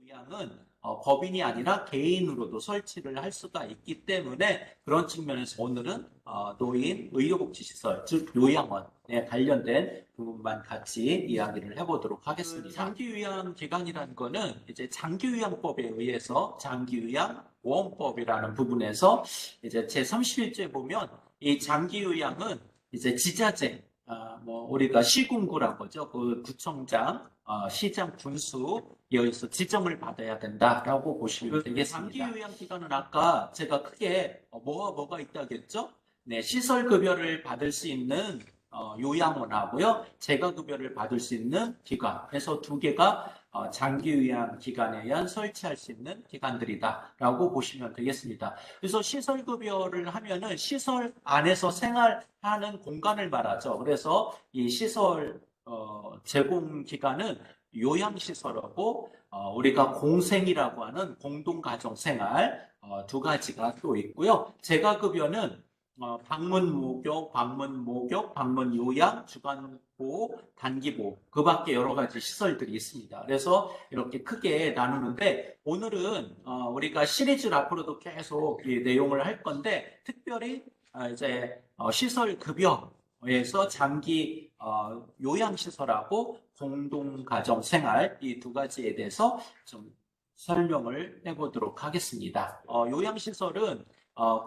요양은 법인이 아니라 개인으로도 설치를 할 수가 있기 때문에 그런 측면에서 오늘은 노인 의료복지시설, 즉 요양원에 관련된 부분만 같이 이야기를 해보도록 하겠습니다. 장기요양 기간이라는 거는 이제 장기요양법에 의해서 장기요양보험법이라는 부분에서 이제 제31조에 보면 이 장기요양은 이제 지자체, 우리가 시군구라고 하죠. 그 구청장, 시장, 군수에 의해서 지정을 받아야 된다라고 보시면 되겠습니다. 장기요양 기간은 아까 제가 크게 뭐가 있다겠죠? 네, 시설급여를 받을 수 있는 요양원하고요, 재가급여를 받을 수 있는 기관, 그래서 두 개가 장기요양 기간에 의한 설치할 수 있는 기관들이다라고 보시면 되겠습니다. 그래서 시설급여를 하면은 시설 안에서 생활하는 공간을 말하죠. 그래서 이 시설 제공 기간은 요양시설하고 우리가 공생이라고 하는 공동가정생활 두 가지가 또 있고요. 재가급여는 방문 목욕, 방문 요양, 주간보호, 단기보호, 그 밖에 여러 가지 시설들이 있습니다. 그래서 이렇게 크게 나누는데 오늘은 우리가 시리즈를 앞으로도 계속 이 내용을 할 건데 특별히 이제 시설급여에서 장기 요양시설하고 공동가정생활 이 두 가지에 대해서 좀 설명을 해보도록 하겠습니다. 요양시설은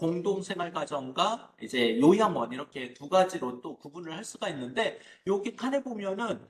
공동생활가정과 이제 요양원 이렇게 두 가지로 또 구분을 할 수가 있는데 여기 칸에 보면은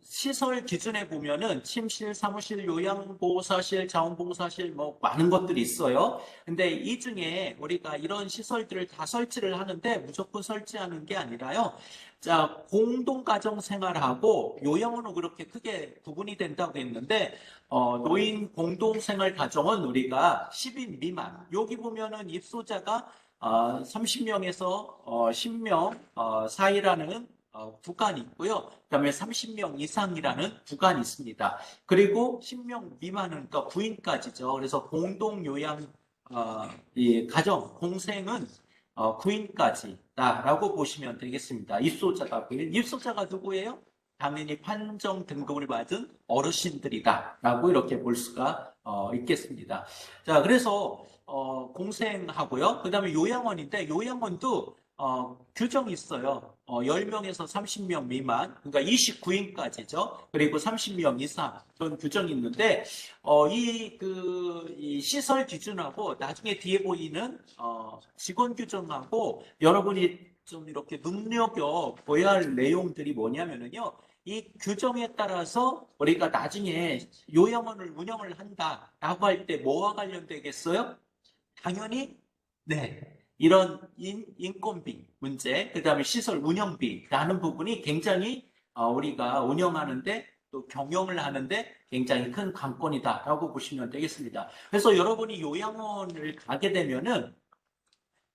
시설 기준에 보면은 침실, 사무실, 요양보호사실, 자원봉사실 뭐 많은 것들이 있어요. 근데 이 중에 우리가 이런 시설들을 다 설치를 하는데 무조건 설치하는 게 아니라요. 자, 공동가정생활하고 요양원은 그렇게 크게 구분이 된다고 했는데 노인 공동생활가정은 우리가 10인 미만, 여기 보면은 입소자가 30명에서 10명 사이라는 구간이 있고요. 그다음에 30명 이상이라는 구간이 있습니다. 그리고 10명 미만은 그러니까 부인까지죠. 그래서 공동요양 이 가정 공생은 구인까지다라고 보시면 되겠습니다. 입소자가 구인, 입소자가 누구예요? 당연히 판정 등급을 받은 어르신들이다라고 이렇게 볼 수가 있겠습니다. 자, 그래서 공생하고요. 그다음에 요양원인데 요양원도 규정이 있어요. 10명에서 30명 미만, 그러니까 29인까지죠. 그리고 30명 이상 그런 규정이 있는데 이 시설 기준하고 나중에 뒤에 보이는 직원 규정하고 여러분이 좀 이렇게 눈여겨보아야 할 내용들이 뭐냐면요. 이 규정에 따라서 우리가 나중에 요양원을 운영을 한다라고 할 때 뭐와 관련되겠어요? 당연히 네. 이런 인건비 문제, 그 다음에 시설 운영비라는 부분이 굉장히 우리가 운영하는데 또 경영을 하는데 굉장히 큰 관건이다라고 보시면 되겠습니다. 그래서 여러분이 요양원을 가게 되면은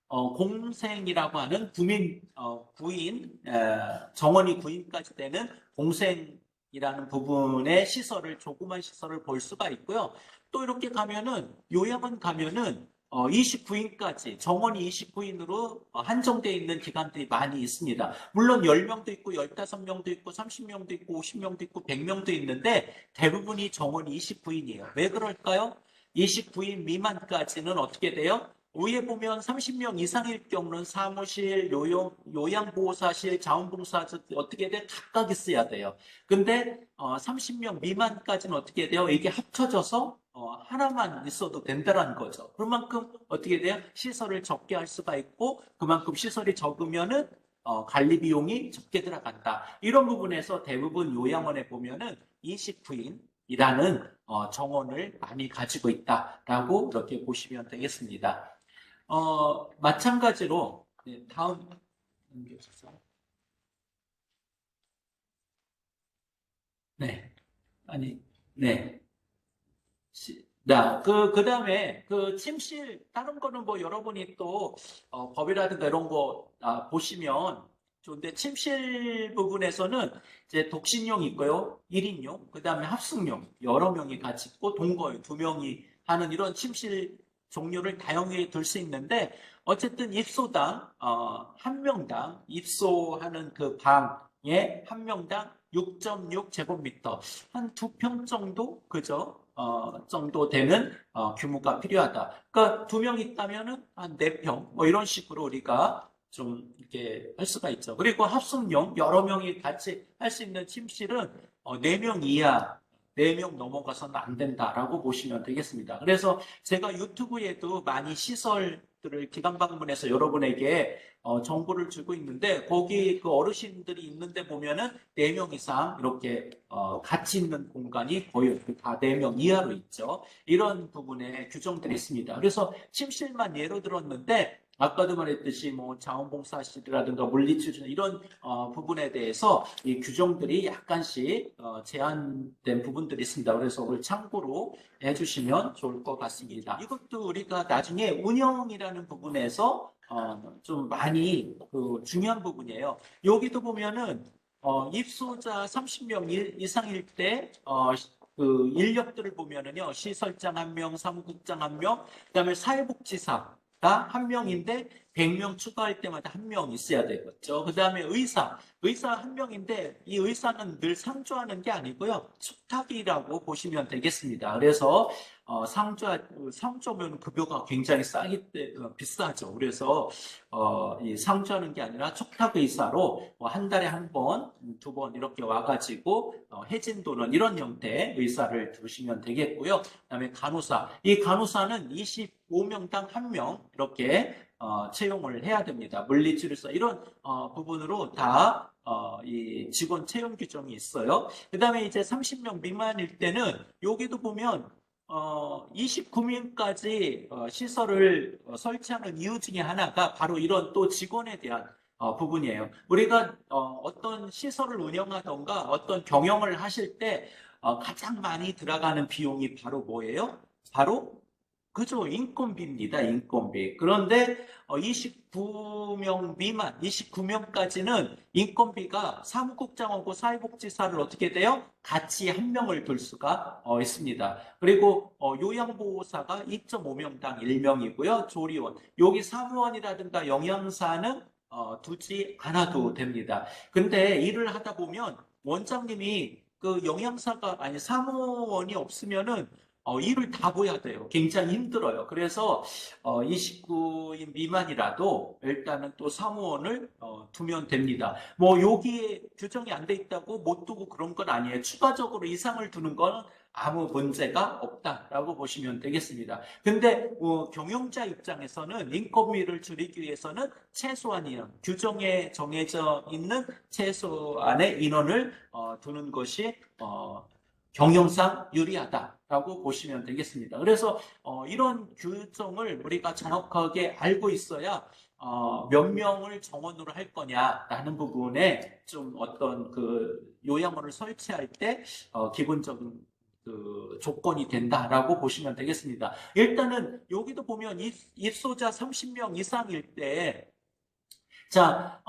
공생이라고 하는 구인, 정원이 구인까지 되는 공생이라는 부분의 시설을, 조그만 시설을 볼 수가 있고요. 또 이렇게 가면은, 요양원 가면은, 29인까지, 정원이 29인으로 한정되어 있는 기관들이 많이 있습니다. 물론 10명도 있고, 15명도 있고, 30명도 있고, 50명도 있고, 100명도 있는데, 대부분이 정원이 29인이에요. 왜 그럴까요? 29인 미만까지는 어떻게 돼요? 위에 보면 30명 이상일 경우는 사무실, 요양보호사실, 자원봉사실 어떻게 돼? 각각 있어야 돼요. 근데 30명 미만까지는 어떻게 돼요? 이게 합쳐져서 하나만 있어도 된다는 거죠. 그만큼 어떻게 돼요? 시설을 적게 할 수가 있고 그만큼 시설이 적으면은 관리 비용이 적게 들어간다. 이런 부분에서 대부분 요양원에 보면은 29인이라는 정원을 많이 가지고 있다라고 이렇게 보시면 되겠습니다. 마찬가지로 네, 다음 넘겨주세요. 네, 아니, 네. 그 다음에, 침실, 다른 거는 뭐 여러분이 또, 법이라든가 이런 거, 보시면 좋은데, 침실 부분에서는 이제 독신용 있고요, 1인용, 그 다음에 합숙용, 여러 명이 같이 있고, 동거유, 2명이 하는 이런 침실 종류를 다양하게 둘 수 있는데, 어쨌든 입소당, 한 명당, 입소하는 그 방에 한 명당 6.6 제곱미터, 한 2평 정도, 그죠? 정도 되는 규모가 필요하다. 그러니까 2명 있다면은 한 4평, 뭐 이런 식으로 우리가 좀 이렇게 할 수가 있죠. 그리고 합숙용, 여러 명이 같이 할 수 있는 침실은 4명 이하, 4명 넘어가서는 안 된다라고 보시면 되겠습니다. 그래서 제가 유튜브에도 많이 시설들을 기관 방문해서 여러분에게 정보를 주고 있는데, 거기 그 어르신들이 있는데 보면은 4명 이상 이렇게 같이 있는 공간이 거의 다 4명 이하로 있죠. 이런 부분에 규정들이 있습니다. 그래서 침실만 예로 들었는데, 아까도 말했듯이 뭐 자원봉사실이라든가 물리치료 이런 부분에 대해서 이 규정들이 약간씩 제한된 부분들이 있습니다. 그래서 그걸 참고로 해주시면 좋을 것 같습니다. 이것도 우리가 나중에 운영이라는 부분에서 좀 많이 그 중요한 부분이에요. 여기도 보면은 입소자 30명 이상일 때 그 인력들을 보면은요, 시설장 1명, 사무국장 1명, 그다음에 사회복지사 가 1명인데 100명 추가할 때마다 1명 있어야 되겠죠. 그 다음에 의사 1명인데 이 의사는 늘 상주하는 게 아니고요. 숙탁이라고 보시면 되겠습니다. 그래서 상주면 급여가 굉장히 비싸죠. 그래서 이 상주하는 게 아니라 축탁 의사로 한 달에 한 번, 2번 이렇게 와가지고 해진도는 이런 형태의 의사를 두시면 되겠고요. 그다음에 간호사, 이 간호사는 25명당 1명 이렇게 채용을 해야 됩니다. 물리치료사 이런 부분으로 다 이 직원 채용 규정이 있어요. 그 다음에 이제 30명 미만일 때는 여기도 보면 29명까지 시설을 설치하는 이유 중에 하나가 바로 이런 또 직원에 대한 부분이에요. 우리가 어떤 시설을 운영하던가 어떤 경영을 하실 때 가장 많이 들어가는 비용이 바로 뭐예요? 바로 그죠. 인건비입니다. 인건비. 그런데 29명 미만, 29명까지는 인건비가 사무국장하고 사회복지사를 어떻게 돼요? 같이 한 명을 둘 수가 있습니다. 그리고 요양보호사가 2.5명당 1명이고요. 조리원. 여기 사무원이라든가 영양사는 두지 않아도 됩니다. 근데 일을 하다 보면 원장님이 그 영양사가 아니 사무원이 없으면은 일을 다 보야 돼요. 굉장히 힘들어요. 그래서 29인 미만이라도 일단은 또 사무원을 두면 됩니다. 뭐 여기에 규정이 안 돼 있다고 못 두고 그런 건 아니에요. 추가적으로 이상을 두는 건 아무 문제가 없다라고 보시면 되겠습니다. 근데 경영자 입장에서는 인건비를 줄이기 위해서는 최소한 인원, 규정에 정해져 있는 최소한의 인원을 두는 것이 경영상 유리하다라고 보시면 되겠습니다. 그래서 이런 규정을 우리가 정확하게 알고 있어야 몇 명을 정원으로 할 거냐라는 부분에 좀 어떤 그 요양원을 설치할 때 기본적인 그 조건이 된다라고 보시면 되겠습니다. 일단은 여기도 보면 입소자 30명 이상일 때, 자,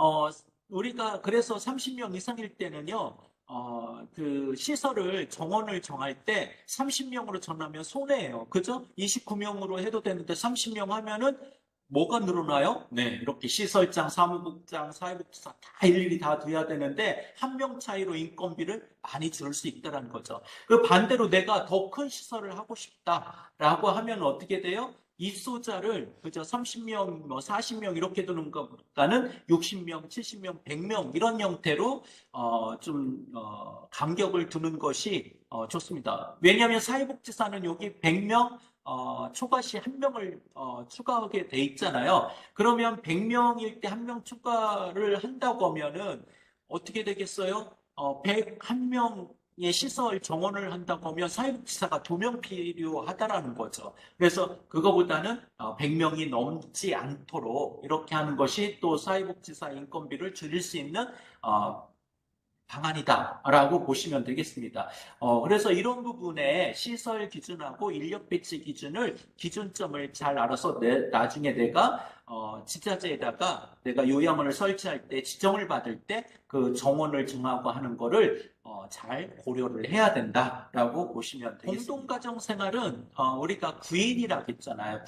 우리가 그래서 30명 이상일 때는요, 그 시설을 정원을 정할 때 30명으로 정하면 손해예요. 그죠? 29명으로 해도 되는데 30명 하면은 뭐가 늘어나요? 네, 이렇게 시설장, 사무국장, 사회복지사 다 일일이 다 둬야 되는데 한 명 차이로 인건비를 많이 줄일 수 있다는 거죠. 그 반대로 내가 더 큰 시설을 하고 싶다라고 하면 어떻게 돼요? 입소자를 그저 30명, 뭐 40명 이렇게 두는 것보다는 60명, 70명, 100명 이런 형태로 좀 간격을 두는 것이 좋습니다. 왜냐하면 사회복지사는 여기 100명 초과 시 1명을 추가하게 돼 있잖아요. 그러면 100명일 때 1명 추가를 한다고 하면은 어떻게 되겠어요? 101명의 시설 정원을 한다고 하면 사회복지사가 2명 필요하다라는 거죠. 그래서 그거보다는 100명이 넘지 않도록 이렇게 하는 것이 또 사회복지사 인건비를 줄일 수 있는 방안이다라고 보시면 되겠습니다. 그래서 이런 부분에 시설 기준하고 인력 배치 기준점을 잘 알아서 나중에 내가 지자체에다가 내가 요양원을 설치할 때 지정을 받을 때 그 정원을 정하고 하는 거를 잘 고려를 해야 된다라고 보시면 되겠습니다. 공동가정 생활은 우리가 구인이라고 했잖아요.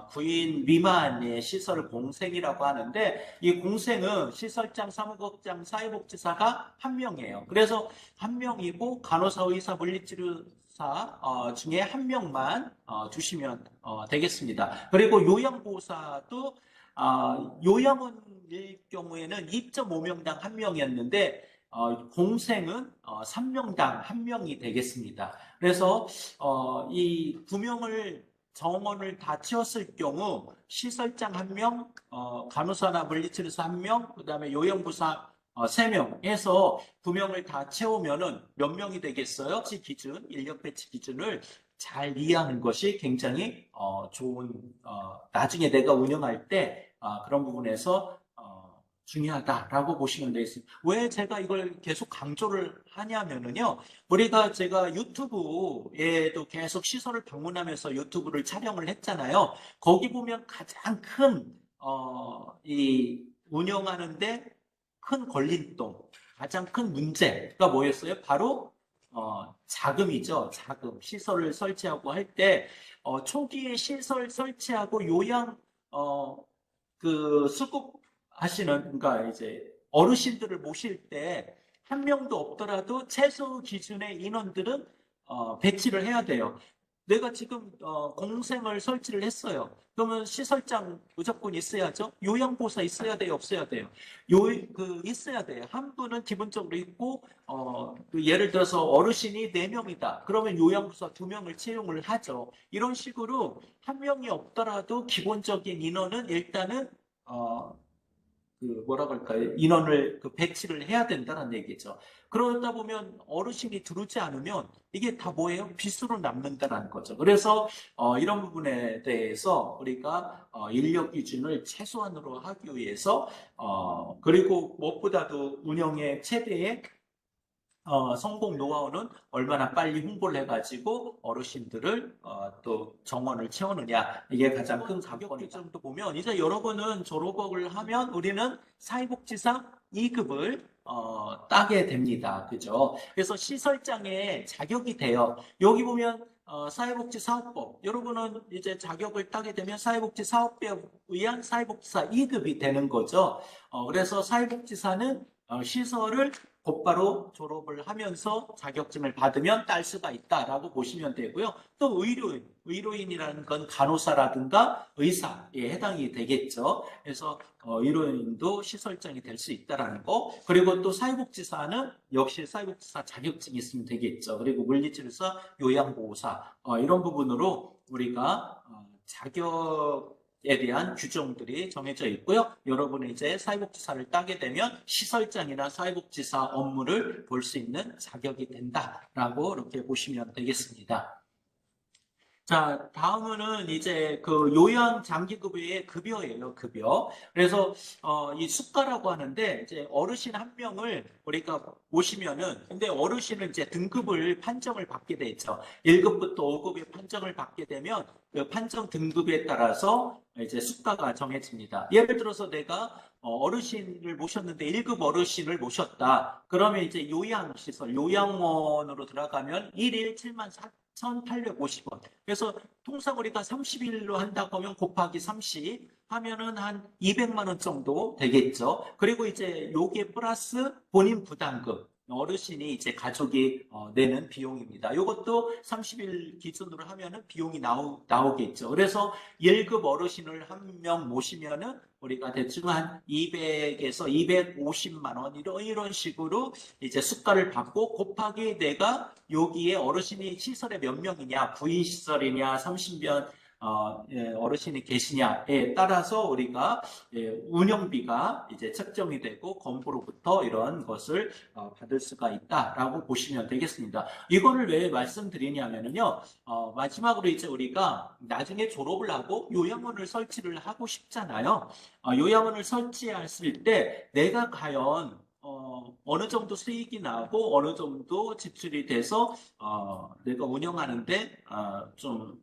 구인 미만의 시설 공생이라고 하는데 이 공생은 시설장, 사무국장, 사회복지사가 한 명이에요. 그래서 한 명이고 간호사, 의사, 물리치료사 중에 한 명만 주시면 되겠습니다. 그리고 요양보호사도 요양원일 경우에는 2.5명당 한 명이었는데 공생은 3명당 한 명이 되겠습니다. 그래서 이 9명을 정원을 다 채웠을 경우 시설장 1명, 간호사나 물리치료사 1명, 그 다음에 요양보호사 3명 해서 9명을 다 채우면은 몇 명이 되겠어요? 기준, 인력 배치 기준을 잘 이해하는 것이 굉장히 좋은, 나중에 내가 운영할 때 그런 부분에서 중요하다라고 보시면 되겠습니다. 왜 제가 이걸 계속 강조를 하냐면은요, 제가 유튜브에도 계속 시설을 방문하면서 유튜브를 촬영을 했잖아요. 거기 보면 가장 이 운영하는데 큰 걸림돌, 가장 큰 문제가 뭐였어요? 바로 자금이죠. 자금. 시설을 설치하고 할 때 초기에 시설 설치하고 요양 수급하시는, 그러니까 이제 어르신들을 모실 때 한 명도 없더라도 최소 기준의 인원들은 배치를 해야 돼요. 내가 지금 공생을 설치를 했어요. 그러면 시설장 무조건 있어야죠. 요양보호사 있어야 돼요, 없어야 돼요? 있어야 돼요. 한 분은 기본적으로 있고, 예를 들어서 어르신이 4명이다. 그러면 요양보호사 2명을 채용을 하죠. 이런 식으로 한 명이 없더라도 기본적인 인원은 일단은 뭐라 그럴까요? 인원을 배치를 해야 된다는 얘기죠. 그러다 보면 어르신이 들어오지 않으면 이게 다 뭐예요? 빚으로 남는다는 거죠. 그래서 이런 부분에 대해서 우리가 인력 기준을 최소한으로 하기 위해서 그리고 무엇보다도 운영의 최대의 성공 노하우는 얼마나 빨리 홍보를 해가지고 어르신들을 또 정원을 채우느냐, 이게 가장 큰 가격 정도 보면 이제 여러분은 졸업을 하면 우리는 사회복지사 2급을 따게 됩니다. 그죠? 그래서 시설장에 자격이 돼요. 여기 보면 사회복지사업법, 여러분은 이제 자격을 따게 되면 사회복지사업법에 의한 사회복지사 2급이 되는 거죠. 그래서 사회복지사는 시설을 곧바로 졸업을 하면서 자격증을 받으면 딸 수가 있다라고 보시면 되고요. 또 의료인이라는 건 간호사라든가 의사에 해당이 되겠죠. 그래서 의료인도 시설장이 될 수 있다라는 거. 그리고 또 사회복지사는 역시 사회복지사 자격증이 있으면 되겠죠. 그리고 물리치료사, 요양보호사 이런 부분으로 우리가 자격에 대한 규정들이 정해져 있고요. 여러분이 이제 사회복지사를 따게 되면 시설장이나 사회복지사 업무를 볼 수 있는 자격이 된다라고 이렇게 보시면 되겠습니다. 자, 다음은 이제 요양 장기급여의 급여예요, 급여. 그래서, 이 수가라고 하는데, 이제 어르신 한 명을 우리가 모시면은, 근데 어르신은 이제 등급을 판정을 받게 되죠. 1급부터 5급에 판정을 받게 되면, 그 판정 등급에 따라서 이제 수가가 정해집니다. 예를 들어서 내가 어르신을 모셨는데 1급 어르신을 모셨다. 그러면 이제 요양시설, 요양원으로 들어가면 1일 74,850원. 그래서 통상 우리가 30일로 한다고 하면 곱하기 30 하면은 한 200만 원 정도 되겠죠. 그리고 이제 요게 플러스 본인 부담금. 어르신이 이제 가족이 내는 비용입니다. 이것도 30일 기준으로 하면은 비용이 나오겠죠. 그래서 1급 어르신을 한 명 모시면은 우리가 대충 한 200에서 250만 원 이런 식으로 이제 수가를 받고 곱하기 내가 여기에 어르신이 시설에 몇 명이냐, 구인 시설이냐, 30명 어르신이 계시냐에 따라서 우리가 운영비가 이제 책정이 되고 건보로부터 이런 것을 받을 수가 있다라고 보시면 되겠습니다. 이거를 왜 말씀드리냐면요, 마지막으로 이제 우리가 나중에 졸업을 하고 요양원을 설치를 하고 싶잖아요. 요양원을 설치했을 때 내가 과연 어느 정도 수익이 나고 어느 정도 지출이 돼서 내가 운영하는데 좀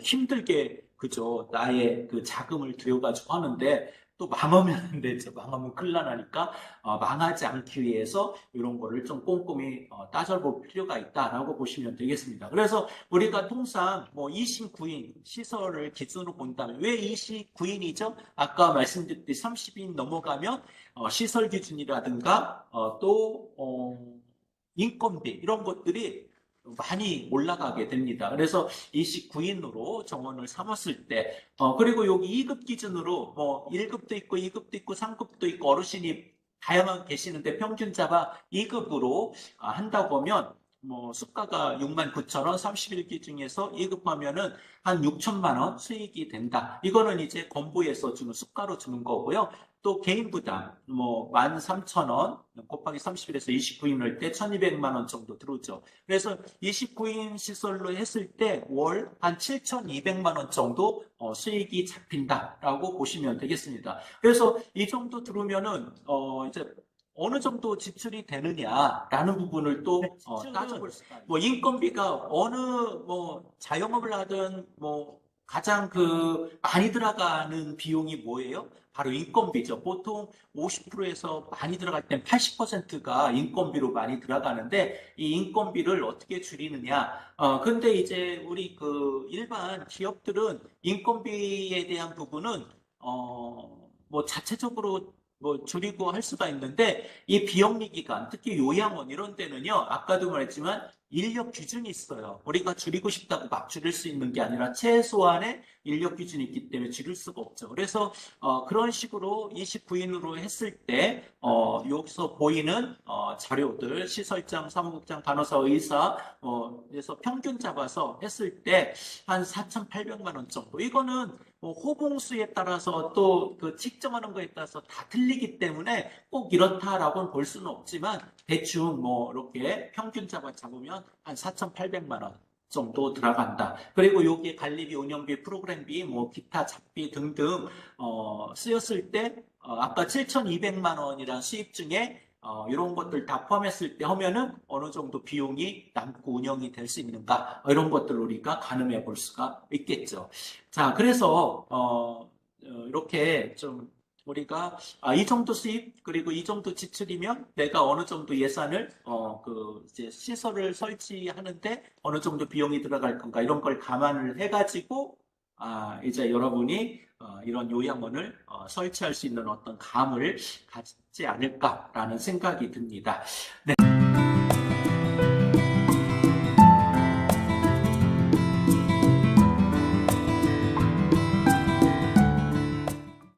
힘들게 그죠. 나의 그 자금을 들여가지고 하는데 또 망하면 안 되죠. 망하면 큰일 나니까 망하지 않기 위해서 이런 거를 좀 꼼꼼히 따져볼 필요가 있다라고 보시면 되겠습니다. 그래서 우리가 통상 뭐 29인 시설을 기준으로 본다면 왜 29인이죠? 아까 말씀드렸듯이 30인 넘어가면 시설 기준이라든가 인건비 이런 것들이 많이 올라가게 됩니다. 그래서 29인으로 정원을 삼았을 때, 그리고 여기 2급 기준으로 뭐 1급도 있고 2급도 있고 3급도 있고 어르신이 다양하게 계시는데 평균자가 2급으로 한다고 하면 뭐 수가가 69,000원, 31기 중에서 2급하면은 한 6천만 원 수익이 된다. 이거는 이제 건보에서 주는 수가로 주는 거고요. 또 개인 부담 뭐 13,000원 곱하기 30일에서 29인을 때 1,200만 원 정도 들어오죠. 그래서 29인 시설로 했을 때 월 한 7,200만 원 정도 수익이 잡힌다라고 보시면 되겠습니다. 그래서 이 정도 들으면은 이제 어느 정도 지출이 되느냐라는 부분을 또 따져볼 수가 있어요. 뭐 인건비가 어느 뭐 자영업을 하든 뭐 가장 그 많이 들어가는 비용이 뭐예요? 바로 인건비죠. 보통 50%에서 많이 들어갈 땐 80%가 인건비로 많이 들어가는데 이 인건비를 어떻게 줄이느냐? 근데 이제 우리 그 일반 기업들은 인건비에 대한 부분은 뭐 자체적으로 뭐 줄이고 할 수가 있는데 이 비영리 기관, 특히 요양원 이런 데는요, 아까도 말했지만 인력 기준이 있어요. 우리가 줄이고 싶다고 막 줄일 수 있는 게 아니라 최소한의 인력 기준이 있기 때문에 줄일 수가 없죠. 그래서 그런 식으로 29인으로 했을 때 여기서 보이는 자료들, 시설장, 사무국장, 간호사, 의사 그래서 평균 잡아서 했을 때 한 4,800만 원 정도. 이거는 뭐 호봉수에 따라서 또 그 측정하는 거에 따라서 다 틀리기 때문에 꼭 이렇다라고는 볼 수는 없지만 대충 뭐 이렇게 평균 잡으면 한 4,800만 원 정도 들어간다. 그리고 여기에 관리비, 운영비, 프로그램비, 뭐 기타 잡비 등등 쓰였을 때 아까 7,200만 원이란 수입 중에 이런 것들 다 포함했을 때 하면은 어느 정도 비용이 남고 운영이 될 수 있는가 이런 것들을 우리가 가늠해 볼 수가 있겠죠. 자, 그래서 이렇게 좀 우리가 이 정도 수입 그리고 이 정도 지출이면 내가 어느 정도 예산을 그 이제 시설을 설치하는데 어느 정도 비용이 들어갈 건가 이런 걸 감안을 해가지고 이제 여러분이 이런 요양원을 설치할 수 있는 어떤 감을 갖지 않을까라는 생각이 듭니다. 네.